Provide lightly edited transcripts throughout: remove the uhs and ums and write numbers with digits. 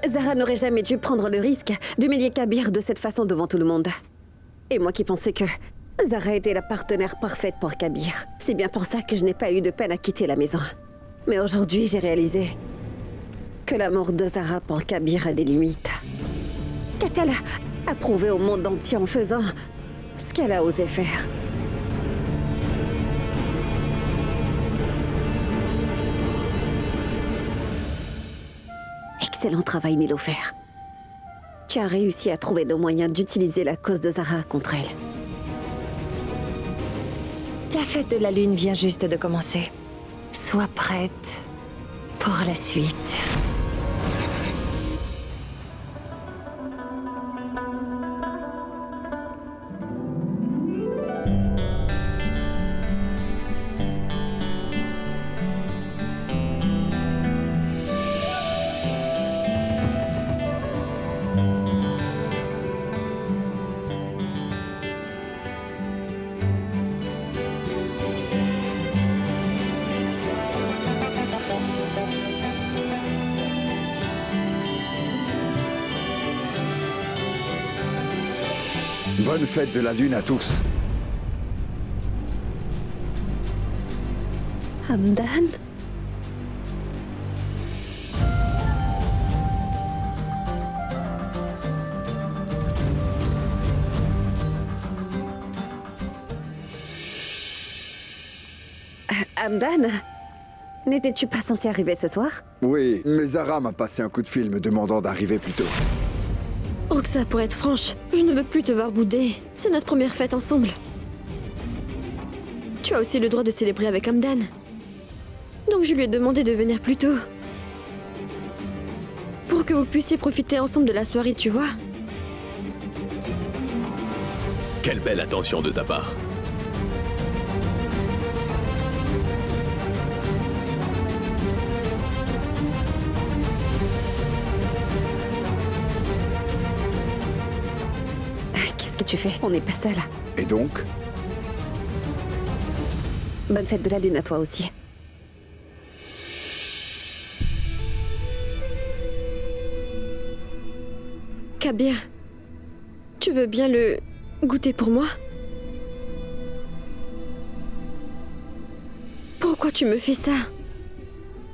Zara n'aurait jamais dû prendre le risque d'humilier Kabir de cette façon devant tout le monde. Et moi qui pensais que Zara était la partenaire parfaite pour Kabir. C'est bien pour ça que je n'ai pas eu de peine à quitter la maison. Mais aujourd'hui, j'ai réalisé que l'amour de Zara pour Kabir a des limites. Qu'a-t-elle approuvé au monde entier en faisant ce qu'elle a osé faire? Excellent travail, Nilofer. Tu as réussi à trouver le moyen d'utiliser la cause de Zara contre elle. La fête de la lune vient juste de commencer. Sois prête pour la suite. Bonne fête de la lune à tous. Hamdan? Hamdan? N'étais-tu pas censé arriver ce soir? Oui, mais Zara m'a passé un coup de fil me demandant d'arriver plus tôt. Roxa, pour être franche, je ne veux plus te voir bouder. C'est notre première fête ensemble. Tu as aussi le droit de célébrer avec Hamdan. Donc je lui ai demandé de venir plus tôt. Pour que vous puissiez profiter ensemble de la soirée, tu vois. Quelle belle attention de ta part. Qu'est-ce que tu fais? On n'est pas seuls. Et donc? Bonne fête de la lune à toi aussi. Kabir, tu veux bien le goûter pour moi? Pourquoi tu me fais ça?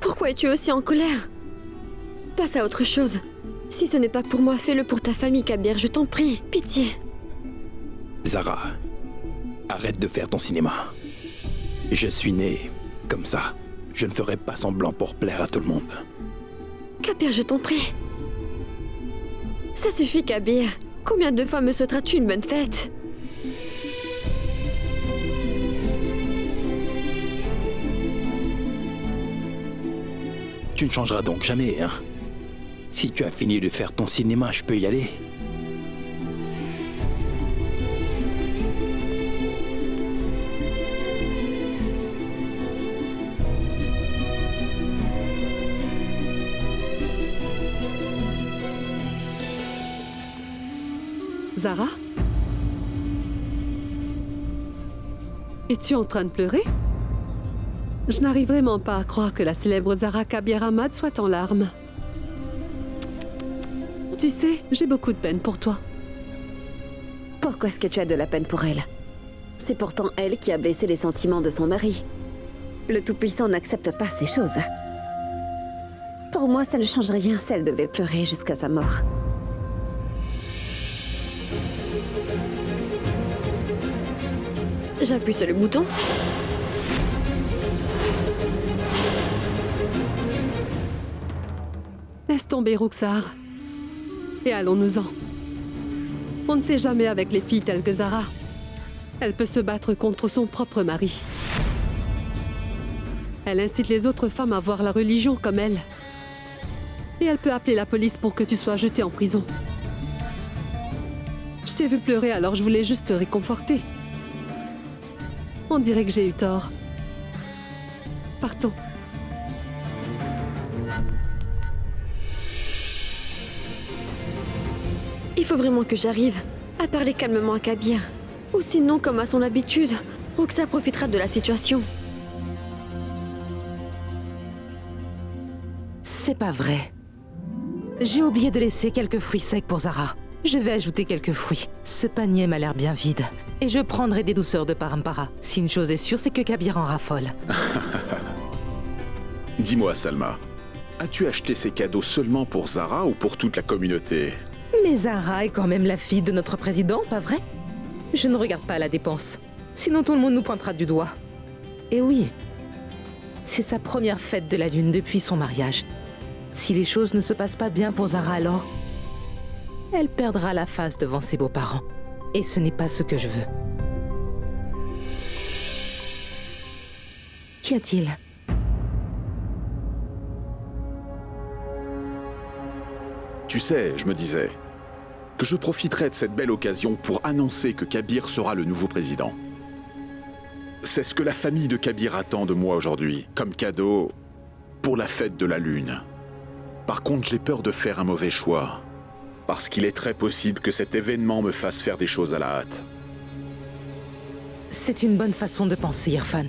Pourquoi es-tu aussi en colère? Passe à autre chose. Si ce n'est pas pour moi, fais-le pour ta famille, Kabir, je t'en prie. Pitié. Zara, arrête de faire ton cinéma. Je suis né comme ça. Je ne ferai pas semblant pour plaire à tout le monde. Kabir, je t'en prie. Ça suffit, Kabir. Combien de fois me souhaiteras-tu une bonne fête? Tu ne changeras donc jamais, hein? Si tu as fini de faire ton cinéma, je peux y aller. Zara? Es-tu en train de pleurer? Je n'arrive vraiment pas à croire que la célèbre Zara Kabir Ahmad soit en larmes. Tu sais, j'ai beaucoup de peine pour toi. Pourquoi est-ce que tu as de la peine pour elle? C'est pourtant elle qui a blessé les sentiments de son mari. Le Tout-Puissant n'accepte pas ces choses. Pour moi, ça ne change rien si elle devait pleurer jusqu'à sa mort. J'appuie sur le bouton. Laisse tomber, Roxar. Et allons-nous-en. On ne sait jamais avec les filles telles que Zara. Elle peut se battre contre son propre mari. Elle incite les autres femmes à voir la religion comme elle. Et elle peut appeler la police pour que tu sois jeté en prison. Je t'ai vu pleurer, alors je voulais juste te réconforter. On dirait que j'ai eu tort. Partons. Il faut vraiment que j'arrive à parler calmement à Kabir. Ou sinon, comme à son habitude, Roxa profitera de la situation. C'est pas vrai. J'ai oublié de laisser quelques fruits secs pour Zara. Je vais ajouter quelques fruits. Ce panier m'a l'air bien vide. Et je prendrai des douceurs de Parampara. Si une chose est sûre, c'est que Kabir en raffole. Dis-moi, Salma, as-tu acheté ces cadeaux seulement pour Zara ou pour toute la communauté? Mais Zara est quand même la fille de notre président, pas vrai? Je ne regarde pas la dépense. Sinon tout le monde nous pointera du doigt. Et oui, c'est sa première fête de la lune depuis son mariage. Si les choses ne se passent pas bien pour Zara alors, elle perdra la face devant ses beaux-parents. Et ce n'est pas ce que je veux. Qu'y a-t-il? Tu sais, je me disais que je profiterai de cette belle occasion pour annoncer que Kabir sera le nouveau président. C'est ce que la famille de Kabir attend de moi aujourd'hui, comme cadeau pour la fête de la lune. Par contre, j'ai peur de faire un mauvais choix, parce qu'il est très possible que cet événement me fasse faire des choses à la hâte. C'est une bonne façon de penser, Irfan.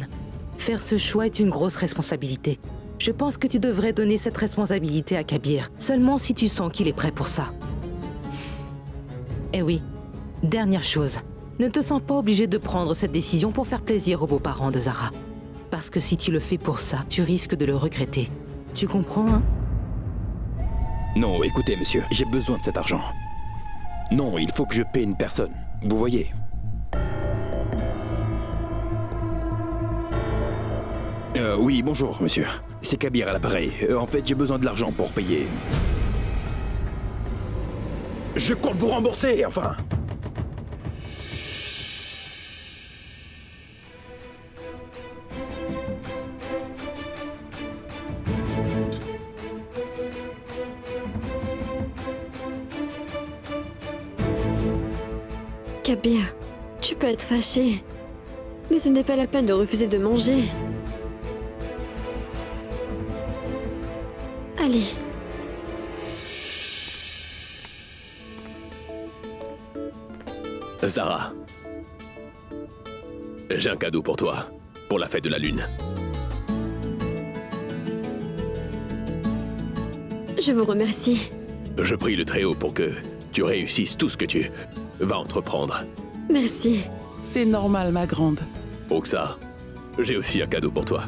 Faire ce choix est une grosse responsabilité. Je pense que tu devrais donner cette responsabilité à Kabir, seulement si tu sens qu'il est prêt pour ça. Eh oui, dernière chose. Ne te sens pas obligé de prendre cette décision pour faire plaisir aux beaux-parents de Zara. Parce que si tu le fais pour ça, tu risques de le regretter. Tu comprends, hein? Non, écoutez, monsieur, j'ai besoin de cet argent. Non, il faut que je paie une personne. Vous voyez? Oui, bonjour, monsieur. C'est Kabir à l'appareil. En fait, j'ai besoin de l'argent pour payer. Je compte vous rembourser, enfin! Kabir, tu peux être fâché, mais ce n'est pas la peine de refuser de manger. Allez. Zara, j'ai un cadeau pour toi, pour la fête de la lune. Je vous remercie. Je prie le Très-Haut pour que tu réussisses tout ce que tu vas entreprendre. Merci. C'est normal, ma grande. Oksa, j'ai aussi un cadeau pour toi.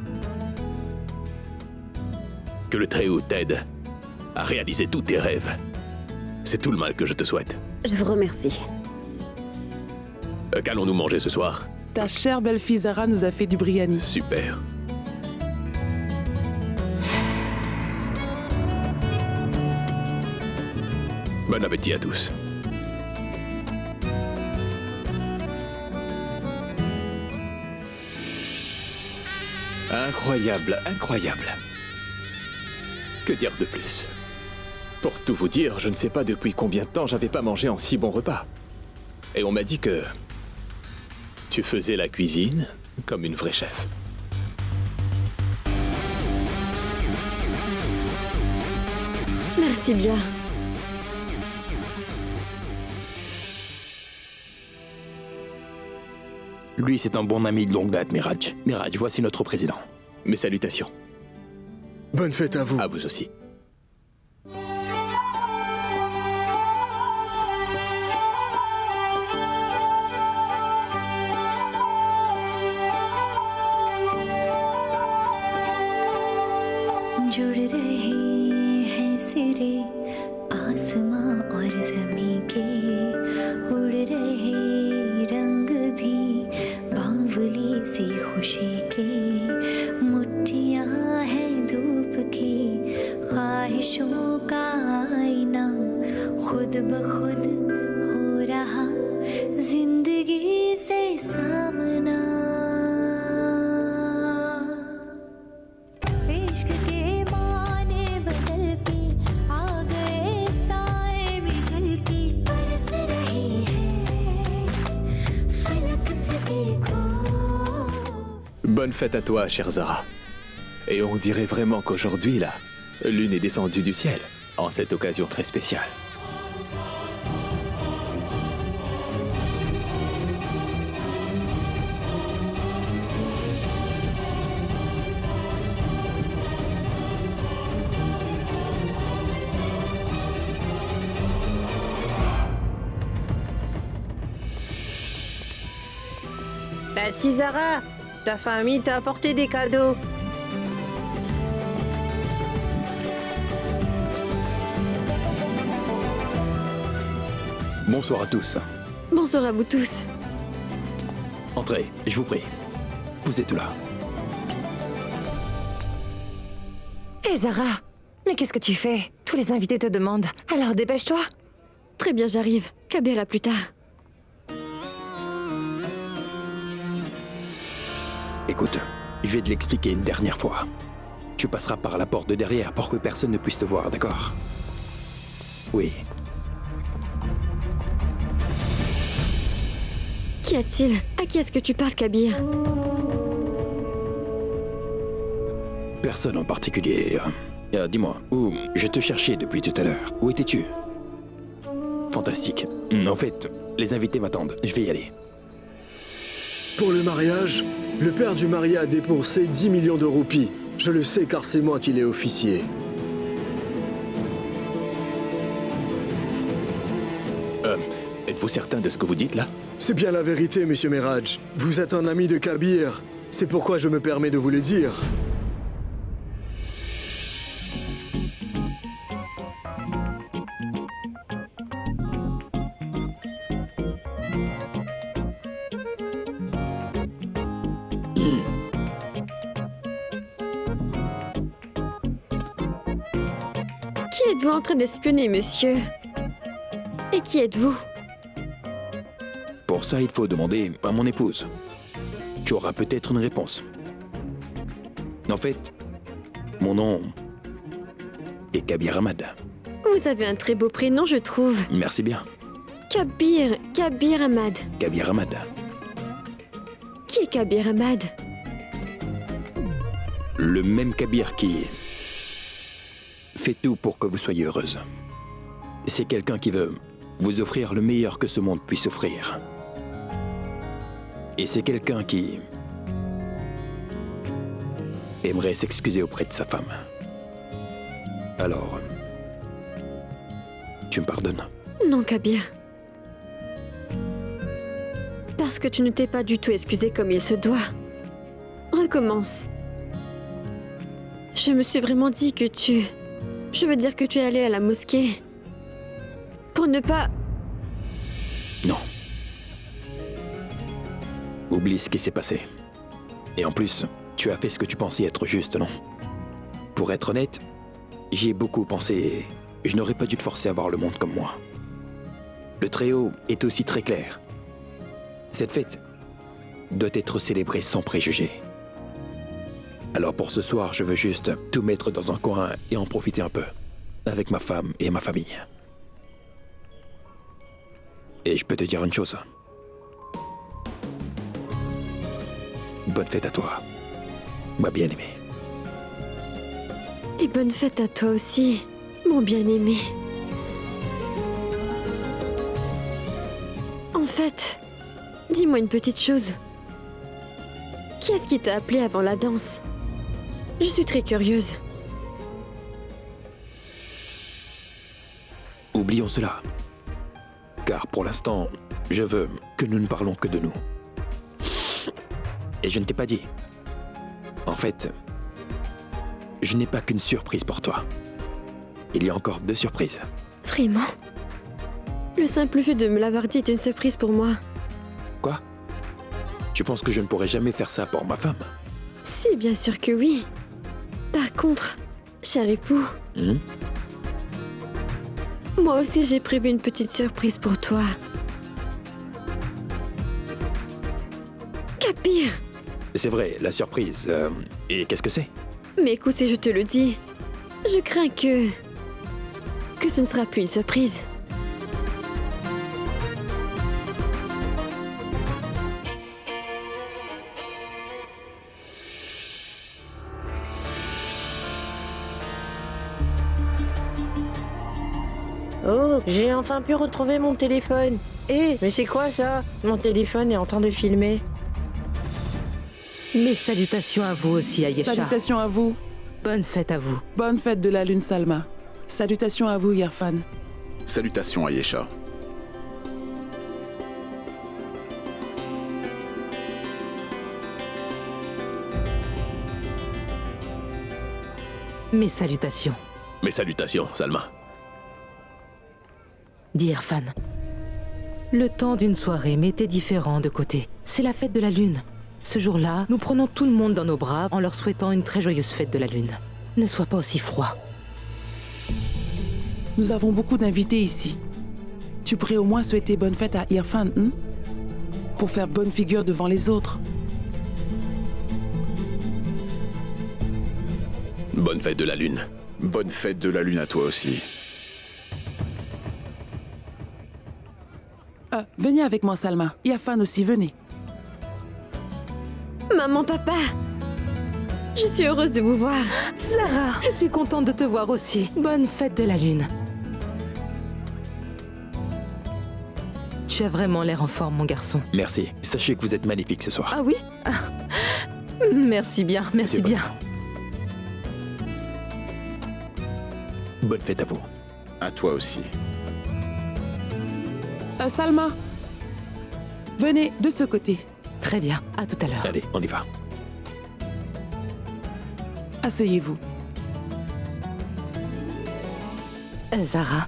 Que le Très-Haut t'aide à réaliser tous tes rêves. C'est tout le mal que je te souhaite. Je vous remercie. Qu'allons-nous manger ce soir? Ta chère belle-fille Zara nous a fait du biryani. Super. Bon appétit à tous. Incroyable, incroyable. Que dire de plus? Pour tout vous dire, je ne sais pas depuis combien de temps j'avais pas mangé un si bon repas. Et on m'a dit que tu faisais la cuisine comme une vraie chef. Merci bien. Lui, c'est un bon ami de longue date, Miraj. Miraj, voici notre président. Mes salutations. Bonne fête à vous. À vous aussi. जुड़ रहे हैं सिरे आसमां और ज़मीं के उड़ रहे रंग भी बावली सी खुशी के मुट्ठियां हैं धूप की ख्वाहिशों का आईना खुद ब खुद हो रहा जिंदगी से सामना इश्क के माने बदल के आ गए साए निकल के बरस रहे हैं फलक से देखो. Bonne fête à toi, chère Zara. Et on dirait vraiment qu'aujourd'hui, la lune est descendue du ciel, en cette occasion très spéciale. Tizara, ta famille t'a apporté des cadeaux. Bonsoir à tous. Bonsoir à vous tous. Entrez, je vous prie. Vous êtes là. Hé Zara, mais qu'est-ce que tu fais? Tous les invités te demandent. Alors dépêche-toi. Très bien, j'arrive. Kabir, à plus tard. Écoute, je vais te l'expliquer une dernière fois. Tu passeras par la porte de derrière pour que personne ne puisse te voir, d'accord? Oui. Qu'y a-t-il? À qui est-ce que tu parles, Kabir? Personne en particulier. Dis-moi, où je te cherchais depuis tout à l'heure. Où étais-tu? Fantastique. En fait, les invités m'attendent. Je vais y aller. Pour le mariage, le père du marié a dépensé 10 millions de roupies. Je le sais car c'est moi qui l'ai officié. Êtes-vous certain de ce que vous dites là? C'est bien la vérité, monsieur Miraj. Vous êtes un ami de Kabir. C'est pourquoi je me permets de vous le dire. Qui êtes-vous en train d'espionner, monsieur? Et qui êtes-vous? Pour ça, il faut demander à mon épouse. Tu auras peut-être une réponse. En fait, mon nom est Kabir Ahmad. Vous avez un très beau prénom, je trouve. Merci bien. Kabir Ahmad. Kabir Ahmad. Qui est Kabir Ahmad? Le même Kabir qui fait tout pour que vous soyez heureuse. C'est quelqu'un qui veut vous offrir le meilleur que ce monde puisse offrir. Et c'est quelqu'un qui aimerait s'excuser auprès de sa femme. Alors, tu me pardonnes? Non, Kabir. Parce que tu ne t'es pas du tout excusé comme il se doit. Recommence. Je me suis vraiment dit que tu... Je veux dire que tu es allé à la mosquée. Pour ne pas... Non. Oublie ce qui s'est passé. Et en plus, tu as fait ce que tu pensais être juste, non? Pour être honnête, j'y ai beaucoup pensé et je n'aurais pas dû te forcer à voir le monde comme moi. Le Très-Haut est aussi très clair. Cette fête doit être célébrée sans préjugés. Alors pour ce soir, je veux juste tout mettre dans un coin et en profiter un peu. Avec ma femme et ma famille. Et je peux te dire une chose. Bonne fête à toi, ma bien-aimée. Et bonne fête à toi aussi, mon bien-aimé. En fait, dis-moi une petite chose. Qui est-ce qui t'a appelé avant la danse? Je suis très curieuse. Oublions cela. Car pour l'instant, je veux que nous ne parlons que de nous. Et je ne t'ai pas dit. En fait, je n'ai pas qu'une surprise pour toi. Il y a encore 2 surprises. Vraiment? Le simple fait de me l'avoir dit est une surprise pour moi. Quoi? Tu penses que je ne pourrais jamais faire ça pour ma femme? Si, bien sûr que oui. Par contre, cher époux, moi aussi j'ai prévu une petite surprise pour toi. Kabir! C'est vrai, la surprise. Et qu'est-ce que c'est? Mais écoute, si je te le dis, je crains que ce ne sera plus une surprise. Oh, j'ai enfin pu retrouver mon téléphone. Mais c'est quoi ça? Mon téléphone est en train de filmer. Mes salutations à vous aussi, Ayesha. Salutations à vous. Bonne fête à vous. Bonne fête de la lune, Salma. Salutations à vous, Irfan. Salutations, Ayesha. Mes salutations. Mes salutations, Salma. Dit Irfan. Le temps d'une soirée m'était différent de côté. C'est la fête de la Lune. Ce jour-là, nous prenons tout le monde dans nos bras en leur souhaitant une très joyeuse fête de la Lune. Ne sois pas aussi froid. Nous avons beaucoup d'invités ici. Tu pourrais au moins souhaiter bonne fête à Irfan, hein? Pour faire bonne figure devant les autres. Bonne fête de la Lune. Bonne fête de la Lune à toi aussi. Venez avec moi, Salma. Irfan aussi, venez. Maman, papa, je suis heureuse de vous voir. Zara, je suis contente de te voir aussi. Bonne fête de la Lune. Tu as vraiment l'air en forme, mon garçon. Merci. Sachez que vous êtes magnifique ce soir. Ah oui? Merci bien, merci bien. Bonne fête à vous. À toi aussi. Salma, venez de ce côté. Très bien, à tout à l'heure. Allez, on y va. Asseyez-vous. Zara,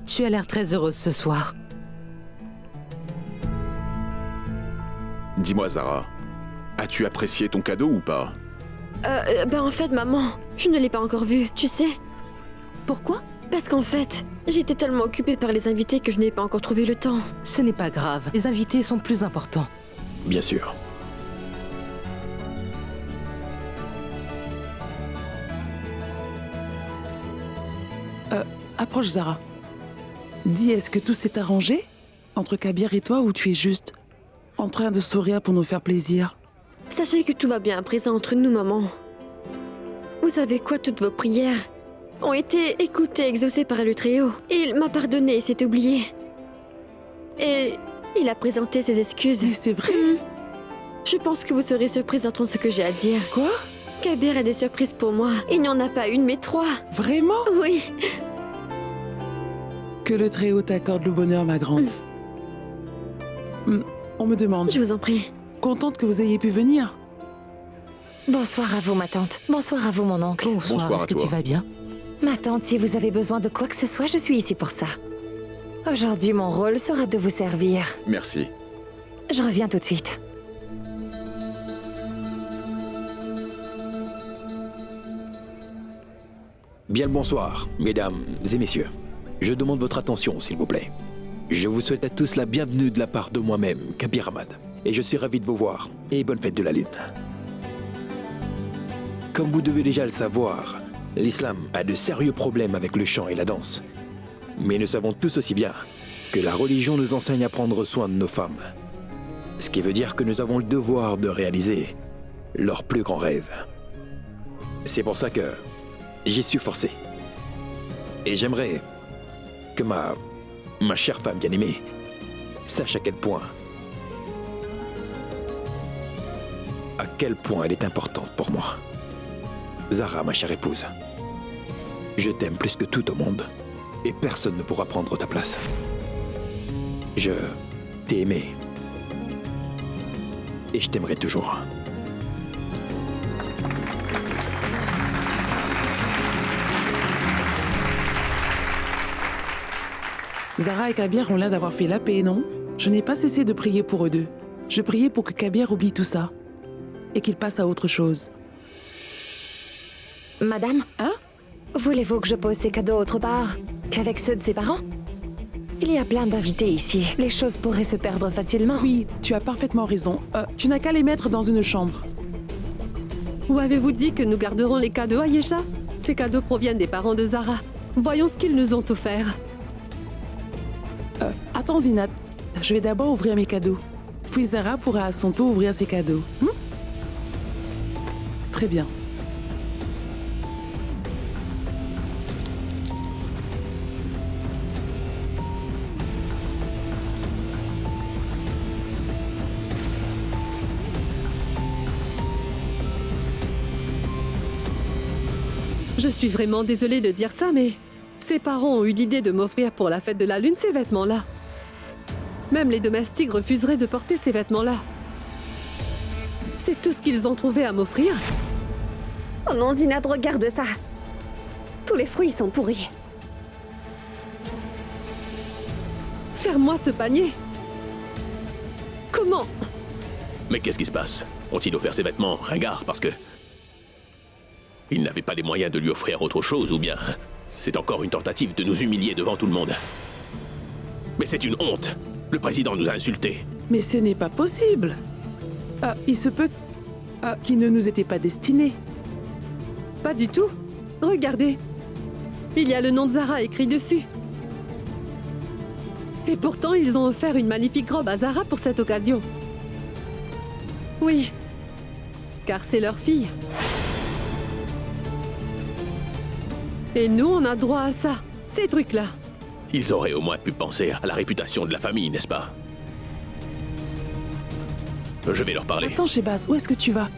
tu as l'air très heureuse ce soir. Dis-moi, Zara, as-tu apprécié ton cadeau ou pas? En fait, maman, je ne l'ai pas encore vu, tu sais. Pourquoi? Parce qu'en fait, j'étais tellement occupée par les invités que je n'ai pas encore trouvé le temps. Ce n'est pas grave, les invités sont plus importants. Bien sûr. Approche, Zara. Dis, est-ce que tout s'est arrangé entre Kabir et toi ou tu es juste en train de sourire pour nous faire plaisir? Sachez que tout va bien à présent entre nous, maman. Vous savez quoi, toutes vos prières ont été écoutées, exaucées par le Très-Haut. Il m'a pardonné et s'est oublié. Et il a présenté ses excuses. Mais c'est vrai? Je pense que vous serez surprise d'entendre ce que j'ai à dire. Quoi? Kabir a des surprises pour moi. Il n'y en a pas une, mais 3. Vraiment? Oui. Que le Très-Haut t'accorde le bonheur, ma grande. On me demande. Je vous en prie. Contente que vous ayez pu venir. Bonsoir à vous, ma tante. Bonsoir à vous, mon oncle. Bonsoir, est-ce que tu vas bien? Ma tante, si vous avez besoin de quoi que ce soit, je suis ici pour ça. Aujourd'hui, mon rôle sera de vous servir. Merci. Je reviens tout de suite. Bien le bonsoir, mesdames et messieurs. Je demande votre attention, s'il vous plaît. Je vous souhaite à tous la bienvenue de la part de moi-même, Kabir Ahmad. Et je suis ravi de vous voir. Et bonne fête de la Lune. Comme vous devez déjà le savoir, l'islam a de sérieux problèmes avec le chant et la danse. Mais nous savons tous aussi bien que la religion nous enseigne à prendre soin de nos femmes. Ce qui veut dire que nous avons le devoir de réaliser leurs plus grands rêves. C'est pour ça que j'y suis forcé. Et j'aimerais que ma chère femme bien-aimée sache à quel point elle est importante pour moi. Zara, ma chère épouse, je t'aime plus que tout au monde et personne ne pourra prendre ta place. Je t'ai aimé et je t'aimerai toujours. Zara et Kabir ont l'air d'avoir fait la paix, non? Je n'ai pas cessé de prier pour eux deux. Je priais pour que Kabir oublie tout ça et qu'il passe à autre chose. Madame? Hein? Voulez-vous que je pose ces cadeaux autre part qu'avec ceux de ses parents? Il y a plein d'invités ici. Les choses pourraient se perdre facilement. Oui, tu as parfaitement raison. Tu n'as qu'à les mettre dans une chambre. Où avez-vous dit que nous garderons les cadeaux, Ayesha? Ces cadeaux proviennent des parents de Zara. Voyons ce qu'ils nous ont offert. Attends, Zinat. Je vais d'abord ouvrir mes cadeaux. Puis Zara pourra à son tour ouvrir ses cadeaux. Très bien. Je suis vraiment désolée de dire ça, mais ses parents ont eu l'idée de m'offrir pour la fête de la Lune ces vêtements-là. Même les domestiques refuseraient de porter ces vêtements-là. C'est tout ce qu'ils ont trouvé à m'offrir. Oh non, Zinad, regarde ça. Tous les fruits sont pourris. Ferme-moi ce panier. Comment? Mais qu'est-ce qui se passe? Ont-ils offert ses vêtements ringards parce que... ils n'avaient pas les moyens de lui offrir autre chose, ou bien... c'est encore une tentative de nous humilier devant tout le monde? Mais c'est une honte! Le président nous a insultés. Mais ce n'est pas possible. Il se peut qu'il ne nous était pas destiné. Pas du tout. Regardez. Il y a le nom de Zara écrit dessus. Et pourtant, ils ont offert une magnifique robe à Zara pour cette occasion. Oui. Car c'est leur fille. Et nous, on a droit à ça. Ces trucs-là. Ils auraient au moins pu penser à la réputation de la famille, n'est-ce pas? Je vais leur parler. Attends, Shebaz, où est-ce que tu vas?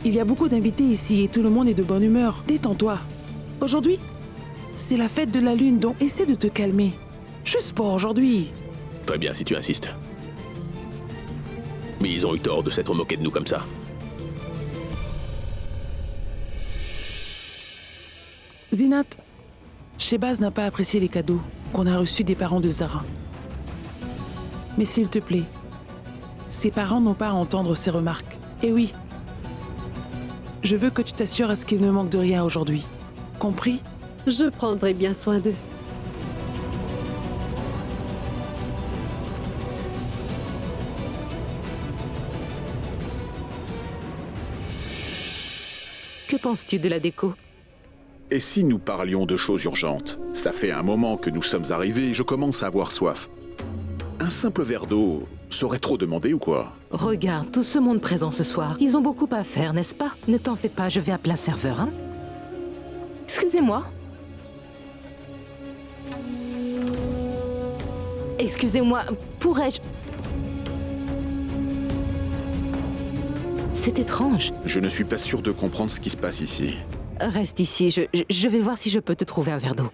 Il y a beaucoup d'invités ici et tout le monde est de bonne humeur. Détends-toi. Aujourd'hui, c'est la fête de la lune, donc essaie de te calmer. Juste pour aujourd'hui. Très bien, si tu insistes. Mais ils ont eu tort de s'être moqués de nous comme ça. Zinat, Shebaz n'a pas apprécié les cadeaux qu'on a reçus des parents de Zara. Mais s'il te plaît, ses parents n'ont pas à entendre ces remarques. Et oui, je veux que tu t'assures à ce qu'il ne manque de rien aujourd'hui. Compris? Je prendrai bien soin d'eux. Que penses-tu de la déco? Et si nous parlions de choses urgentes? Ça fait un moment que nous sommes arrivés et je commence à avoir soif. Un simple verre d'eau serait trop demandé ou quoi? Regarde, tout ce monde présent ce soir. Ils ont beaucoup à faire, n'est-ce pas? Ne t'en fais pas, je vais appeler un serveur, hein? Excusez-moi. Excusez-moi, pourrais-je... C'est étrange. Je ne suis pas sûr de comprendre ce qui se passe ici. Reste ici, je vais voir si je peux te trouver un verre d'eau.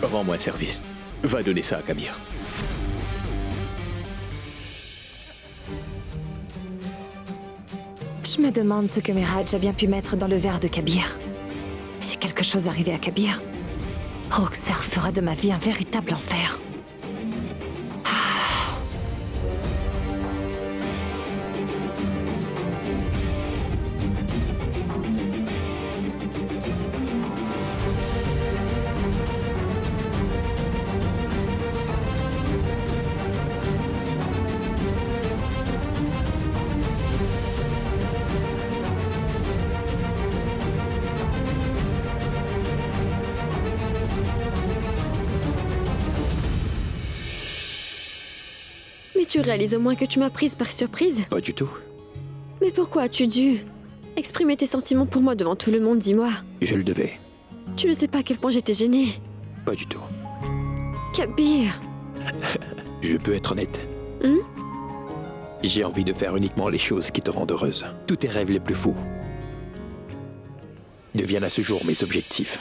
Rends-moi un service. Va donner ça à Kabir. Je me demande ce que Miraj a bien pu mettre dans le verre de Kabir. Si quelque chose arrivait à Kabir, Roxar fera de ma vie un véritable enfer. Mais tu réalises au moins que tu m'as prise par surprise? Pas du tout. Mais pourquoi as-tu dû exprimer tes sentiments pour moi devant tout le monde, dis-moi? Je le devais. Tu ne sais pas à quel point j'étais gênée. Pas du tout. Kabir! Je peux être honnête. J'ai envie de faire uniquement les choses qui te rendent heureuse. Tous tes rêves les plus fous deviennent à ce jour mes objectifs.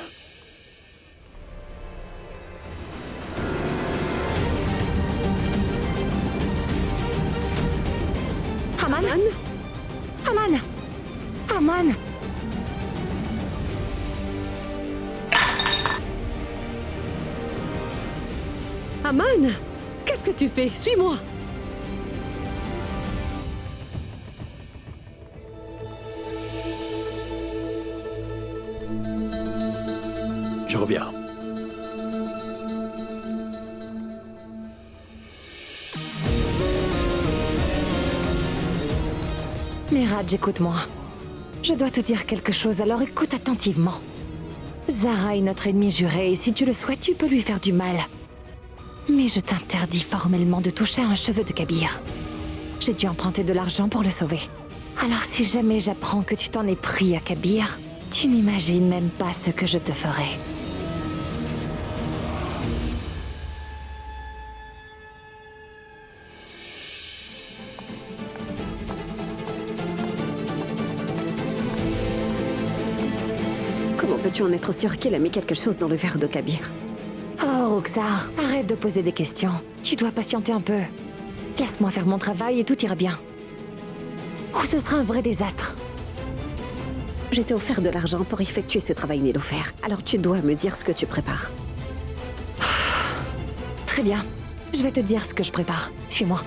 Aman? Aman? Aman? Aman! Qu'est-ce que tu fais? Suis-moi! Je reviens. Miraj, écoute-moi. Je dois te dire quelque chose, alors écoute attentivement. Zara est notre ennemi juré, et si tu le souhaites, tu peux lui faire du mal. Mais je t'interdis formellement de toucher à un cheveu de Kabir. J'ai dû emprunter de l'argent pour le sauver. Alors si jamais j'apprends que tu t'en es pris à Kabir, tu n'imagines même pas ce que je te ferai. peux-tu en être sûr qu'il a mis quelque chose dans le verre de Kabir? Oh, Roxar, arrête de poser des questions. Tu dois patienter un peu. Laisse-moi faire mon travail et tout ira bien. Ou ce sera un vrai désastre. Je t'ai offert de l'argent pour effectuer ce travail Niloufer. Alors tu dois me dire ce que tu prépares. Très bien. Je vais te dire ce que je prépare. Suis-moi.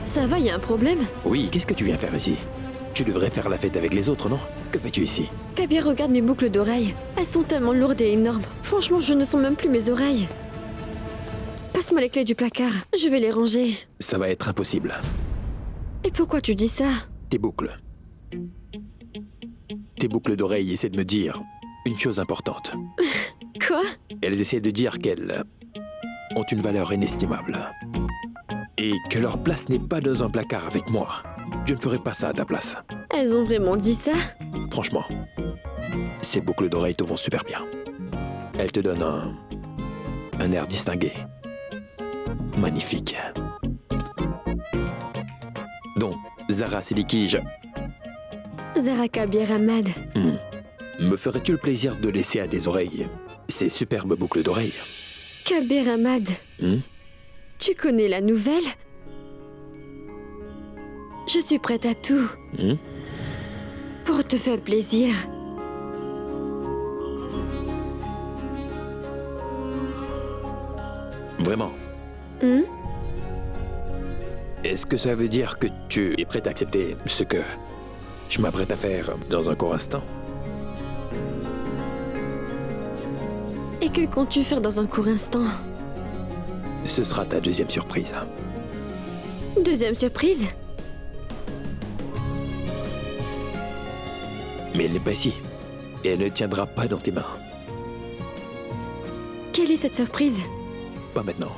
Ça va, y a un problème? Oui, qu'est-ce que tu viens faire ici? Tu devrais faire la fête avec les autres, non? Que fais-tu ici? Kabir, regarde mes boucles d'oreilles. Elles sont tellement lourdes et énormes. Franchement, je ne sens même plus mes oreilles. Passe-moi les clés du placard. Je vais les ranger. Ça va être impossible. Et pourquoi tu dis ça? Tes boucles. Tes boucles d'oreilles essaient de me dire une chose importante. Quoi? Elles essaient de dire qu'elles ont une valeur inestimable. Et que leur place n'est pas dans un placard avec moi. Je ne ferai pas ça à ta place. Elles ont vraiment dit ça? Franchement, ces boucles d'oreilles te vont super bien. Elles te donnent un air distingué. Magnifique. Donc, Zara Siddiqui, Zara Kabir Ahmad. Me ferais-tu le plaisir de laisser à tes oreilles ces superbes boucles d'oreilles? Kabir Ahmad. Tu connais la nouvelle? Je suis prête à tout. Pour te faire plaisir. Vraiment? Est-ce que ça veut dire que tu es prête à accepter ce que je m'apprête à faire dans un court instant? Et que comptes-tu faire dans un court instant? Ce sera ta deuxième surprise. Deuxième surprise? Mais elle n'est pas ici. Et elle ne tiendra pas dans tes mains. Quelle est cette surprise? Pas maintenant.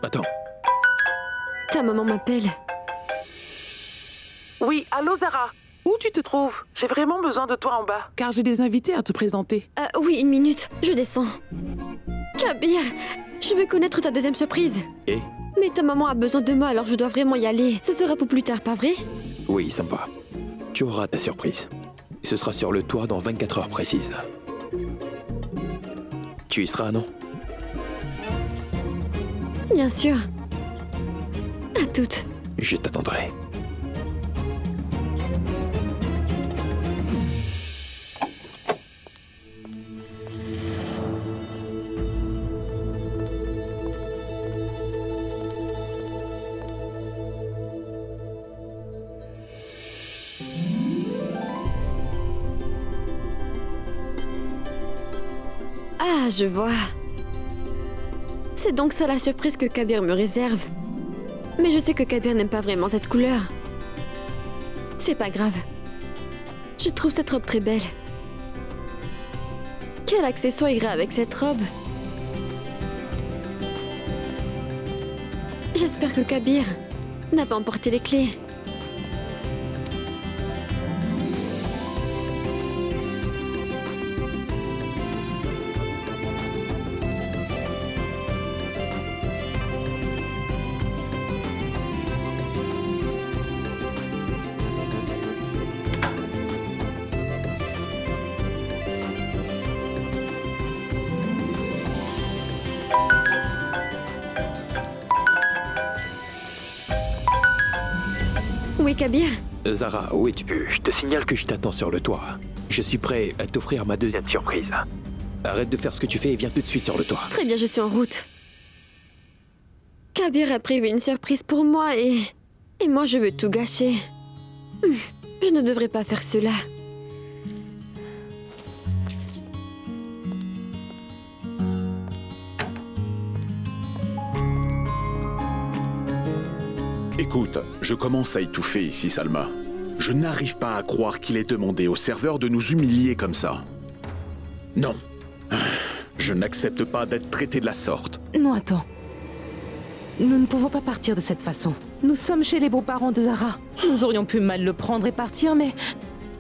Attends. Ta maman m'appelle. Oui, allô Zara? Où tu te trouves? J'ai vraiment besoin de toi en bas, car j'ai des invités à te présenter. Oui, une minute, je descends. Kabir, je veux connaître ta deuxième surprise. Et? Mais ta maman a besoin de moi, alors je dois vraiment y aller. Ce sera pour plus tard, pas vrai? Oui, ça me va. Tu auras ta surprise. Ce sera sur le toit dans 24 heures précises. Tu y seras, non? Bien sûr. À toutes. Je t'attendrai. Ah, je vois. C'est donc ça la surprise que Kabir me réserve. Mais je sais que Kabir n'aime pas vraiment cette couleur. C'est pas grave. Je trouve cette robe très belle. Quel accessoire ira avec cette robe? J'espère que Kabir n'a pas emporté les clés. Oui, Kabir? Zara, où es-tu? Je te signale que je t'attends sur le toit. Je suis prêt à t'offrir ma deuxième surprise. Arrête de faire ce que tu fais et viens tout de suite sur le toit. Très bien, je suis en route. Kabir a prévu une surprise pour moi et moi je veux tout gâcher. Je ne devrais pas faire cela. Écoute, je commence à étouffer ici, Salma. Je n'arrive pas à croire qu'il ait demandé au serveur de nous humilier comme ça. Non. Je n'accepte pas d'être traité de la sorte. Non, attends. Nous ne pouvons pas partir de cette façon. Nous sommes chez les beaux-parents de Zara. Nous aurions pu mal le prendre et partir, mais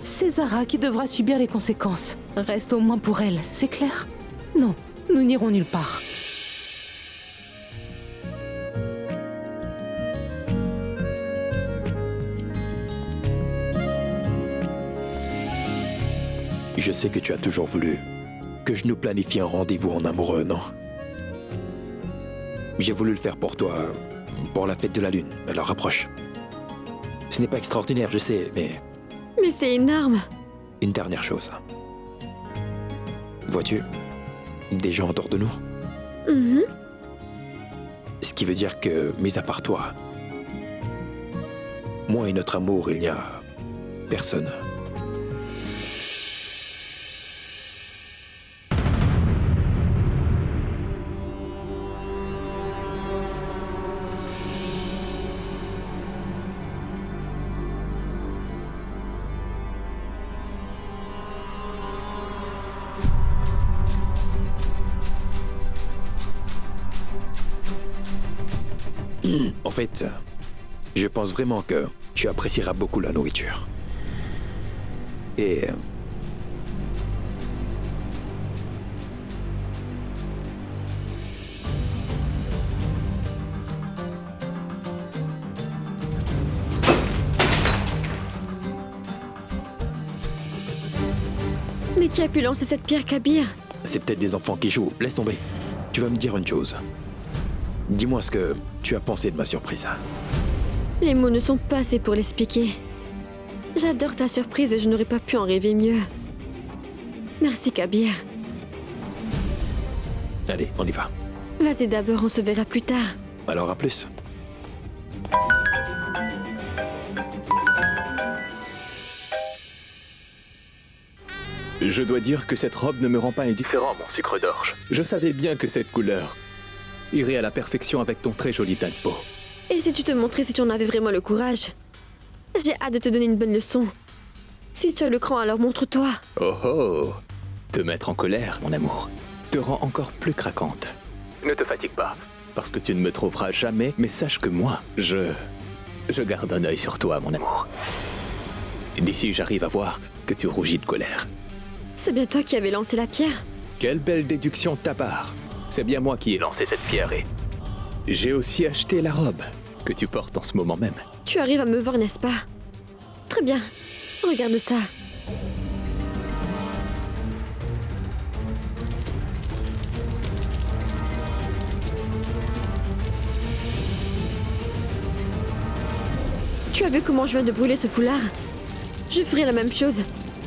c'est Zara qui devra subir les conséquences. Reste au moins pour elle, c'est clair? Non, nous n'irons nulle part. Je sais que tu as toujours voulu que je nous planifie un rendez-vous en amoureux, non? J'ai voulu le faire pour toi, pour la fête de la Lune, alors approche. Ce n'est pas extraordinaire, je sais, mais... Mais c'est énorme. Une dernière chose. Vois-tu, des gens autour de nous. Ce qui veut dire que, mis à part toi, moi et notre amour, il n'y a personne. En fait, je pense vraiment que tu apprécieras beaucoup la nourriture. Et... Mais qui a pu lancer cette pierre, Kabir? c'est peut-être des enfants qui jouent. Laisse tomber. Tu vas me dire une chose. Dis-moi ce que tu as pensé de ma surprise. Les mots ne sont pas assez pour l'expliquer. J'adore ta surprise et je n'aurais pas pu en rêver mieux. Merci, Kabir. Allez, on y va. Vas-y d'abord, on se verra plus tard. Alors à plus. Je dois dire que cette robe ne me rend pas indifférent, mon sucre d'orge. Je savais bien que cette couleur irait à la perfection avec ton très joli teint de peau. Et si tu te montrais si tu en avais vraiment le courage? J'ai hâte de te donner une bonne leçon. Si tu as le cran, alors montre-toi. Oh oh! Te mettre en colère, mon amour, te rend encore plus craquante. Ne te fatigue pas, parce que tu ne me trouveras jamais, mais sache que moi, je garde un œil sur toi, mon amour. D'ici, j'arrive à voir que tu rougis de colère. C'est bien toi qui avais lancé la pierre. Quelle belle déduction de ta part. C'est bien moi qui ai lancé cette pierre et j'ai aussi acheté la robe que tu portes en ce moment même. Tu arrives à me voir, n'est-ce pas? Très bien. Regarde ça. Tu as vu comment je viens de brûler ce foulard? Je ferai la même chose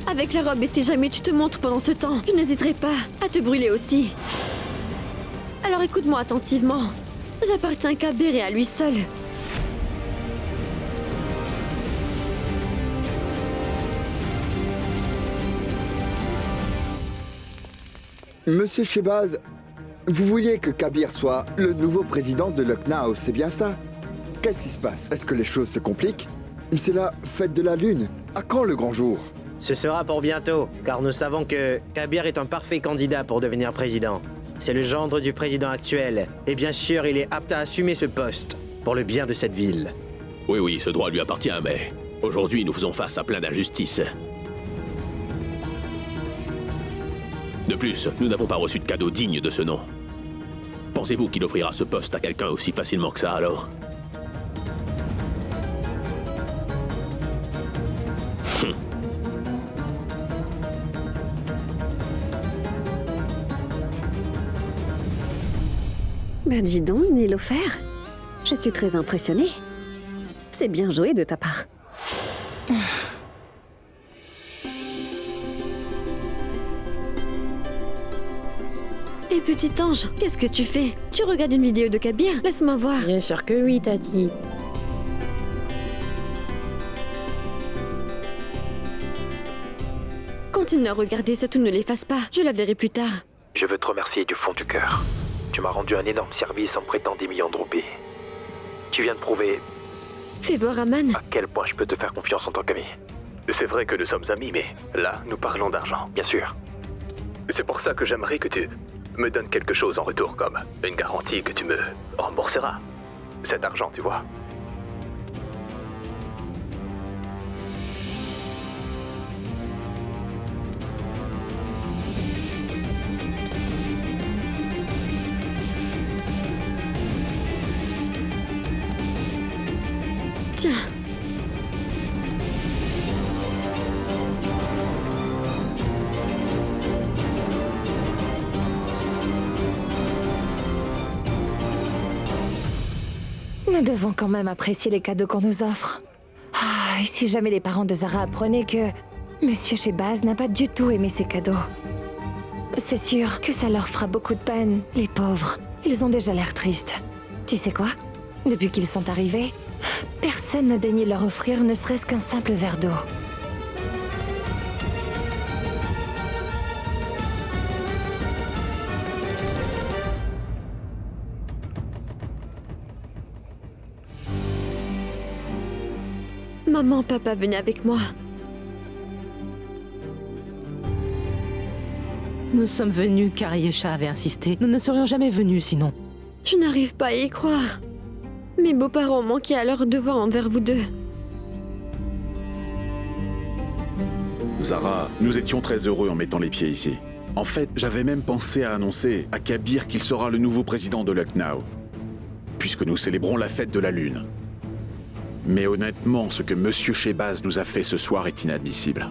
avec la robe et si jamais tu te montres pendant ce temps, je n'hésiterai pas à te brûler aussi. Alors écoute-moi attentivement. J'appartiens à Kabir et à lui seul. Monsieur Shehbaz, vous vouliez que Kabir soit le nouveau président de Lucknow, c'est bien ça? Qu'est-ce qui se passe? Est-ce que les choses se compliquent? C'est la fête de la Lune. À quand le grand jour? Ce sera pour bientôt, car nous savons que Kabir est un parfait candidat pour devenir président. C'est le gendre du président actuel, et bien sûr, il est apte à assumer ce poste, pour le bien de cette ville. Oui, oui, ce droit lui appartient, mais aujourd'hui, nous faisons face à plein d'injustices. De plus, nous n'avons pas reçu de cadeau digne de ce nom. Pensez-vous qu'il offrira ce poste à quelqu'un aussi facilement que ça, alors? Ben dis donc, Nilofer. Je suis très impressionnée. C'est bien joué de ta part. Et petit ange, qu'est-ce que tu fais? Tu regardes une vidéo de Kabir? Laisse-moi voir. Bien sûr que oui, Tati. Continue à regarder, surtout ne l'efface pas. Je la verrai plus tard. Je veux te remercier du fond du cœur. Tu m'as rendu un énorme service en me prêtant 10 millions de roupies. Tu viens de prouver Fais voir Aman. À quel point je peux te faire confiance en tant qu'ami? C'est vrai que nous sommes amis, mais là, nous parlons d'argent. Bien sûr. C'est pour ça que j'aimerais que tu me donnes quelque chose en retour, comme une garantie que tu me rembourseras cet argent, tu vois. Tiens. Nous devons quand même apprécier les cadeaux qu'on nous offre. Ah, et si jamais les parents de Zara apprenaient que Monsieur Shehbaz n'a pas du tout aimé ces cadeaux. C'est sûr que ça leur fera beaucoup de peine, les pauvres. Ils ont déjà l'air tristes. Tu sais quoi? Depuis qu'ils sont arrivés, personne n'a daigné leur offrir ne serait-ce qu'un simple verre d'eau. Maman, papa, venez avec moi. Nous sommes venus car Yesha avait insisté. Nous ne serions jamais venus sinon. Je n'arrive pas à y croire. Mes beaux-parents manquaient à leur devoir envers vous deux. Zara, nous étions très heureux en mettant les pieds ici. En fait, j'avais même pensé à annoncer à Kabir qu'il sera le nouveau président de Lucknow, puisque nous célébrons la fête de la Lune. Mais honnêtement, ce que Monsieur Shehbaz nous a fait ce soir est inadmissible.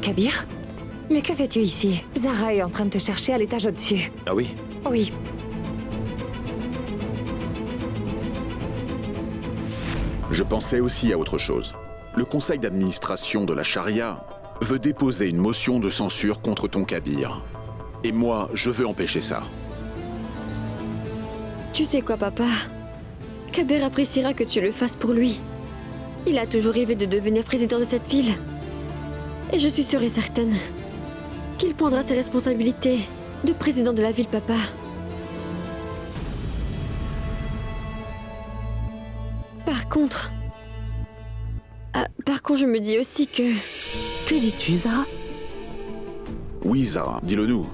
Kabir? Mais que fais-tu ici? Zara est en train de te chercher à l'étage au-dessus. Ah oui? Oui. Je pensais aussi à autre chose. Le conseil d'administration de la charia veut déposer une motion de censure contre ton Kabir. Et moi, je veux empêcher ça. Tu sais quoi, papa? Kabir appréciera que tu le fasses pour lui. Il a toujours rêvé de devenir président de cette ville. Et je suis sûre et certaine qu'il prendra ses responsabilités de président de la ville, papa. Par contre, je me dis aussi que... Que dis-tu, Zara? Oui, Zara, dis-le nous.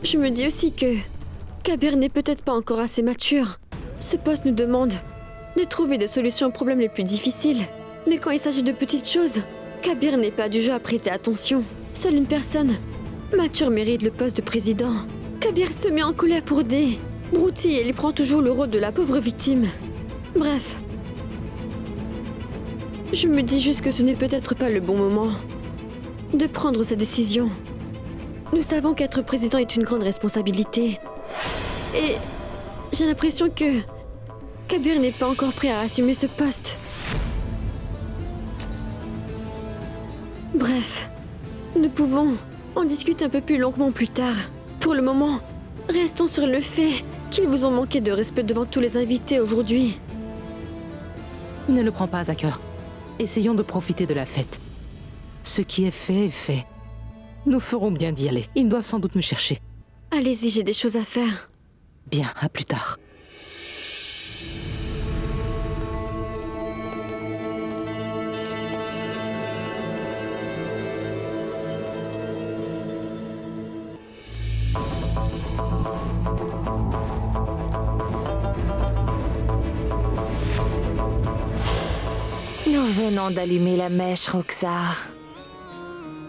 Je me dis aussi que Kabir n'est peut-être pas encore assez mature. Ce poste nous demande de trouver des solutions aux problèmes les plus difficiles. Mais quand il s'agit de petites choses, Kabir n'est pas du genre à prêter attention. Seule une personne mature mérite le poste de président. Kabir se met en colère pour Dee, broutille et il prend toujours le rôle de la pauvre victime. Bref. Je me dis juste que ce n'est peut-être pas le bon moment de prendre cette décision. Nous savons qu'être président est une grande responsabilité. Et j'ai l'impression que Kabir n'est pas encore prêt à assumer ce poste. Bref, nous pouvons en discuter un peu plus longuement plus tard. Pour le moment, restons sur le fait qu'ils vous ont manqué de respect devant tous les invités aujourd'hui. Ne le prends pas à cœur. Essayons de profiter de la fête. Ce qui est fait est fait. Nous ferons bien d'y aller. Ils doivent sans doute nous chercher. Allez-y, j'ai des choses à faire. Bien, à plus tard. Nous venons d'allumer la mèche, Roxar.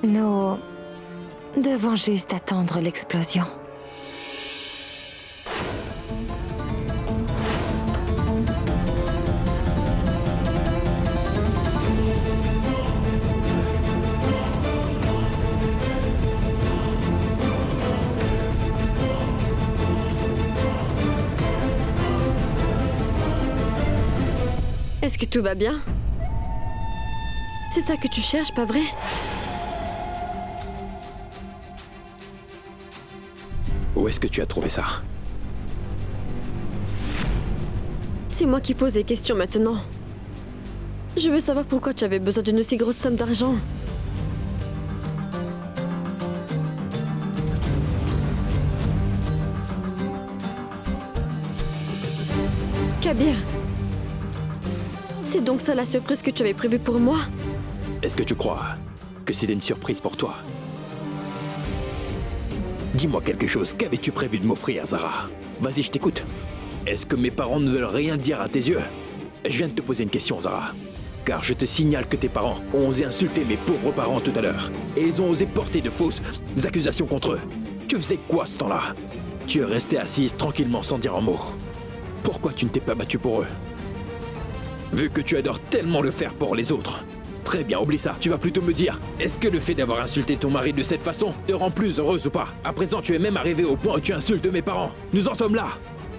Nous devons juste attendre l'explosion. Est-ce que tout va bien? C'est ça que tu cherches, pas vrai? Où est-ce que tu as trouvé ça? C'est moi qui pose les questions maintenant. Je veux savoir pourquoi tu avais besoin d'une aussi grosse somme d'argent. Kabir, c'est donc ça la surprise que tu avais prévue pour moi? Est-ce que tu crois que c'était une surprise pour toi? Dis-moi quelque chose, qu'avais-tu prévu de m'offrir, Zara? Vas-y, je t'écoute. Est-ce que mes parents ne veulent rien dire à tes yeux? Je viens de te poser une question, Zara. Car je te signale que tes parents ont osé insulter mes pauvres parents tout à l'heure. Et ils ont osé porter de fausses accusations contre eux. Tu faisais quoi ce temps-là? Tu es restée assise tranquillement sans dire un mot. Pourquoi tu ne t'es pas battue pour eux? Vu que tu adores tellement le faire pour les autres. Très bien, oublie ça. Tu vas plutôt me dire, est-ce que le fait d'avoir insulté ton mari de cette façon te rend plus heureuse ou pas? À présent, tu es même arrivé au point où tu insultes mes parents. Nous en sommes là.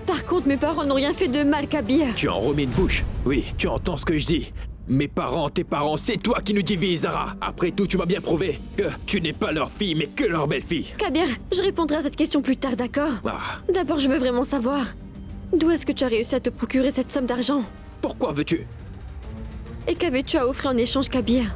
Par contre, mes parents n'ont rien fait de mal, Kabir. Tu en remets une bouche. Oui, tu entends ce que je dis. Mes parents, tes parents, c'est toi qui nous divises, Zara. Après tout, tu m'as bien prouvé que tu n'es pas leur fille, mais que leur belle-fille. Kabir, je répondrai à cette question plus tard, d'accord? D'abord, je veux vraiment savoir. D'où est-ce que tu as réussi à te procurer cette somme d'argent? Pourquoi veux-tu? Et qu'avais-tu à offrir en échange, Kabir?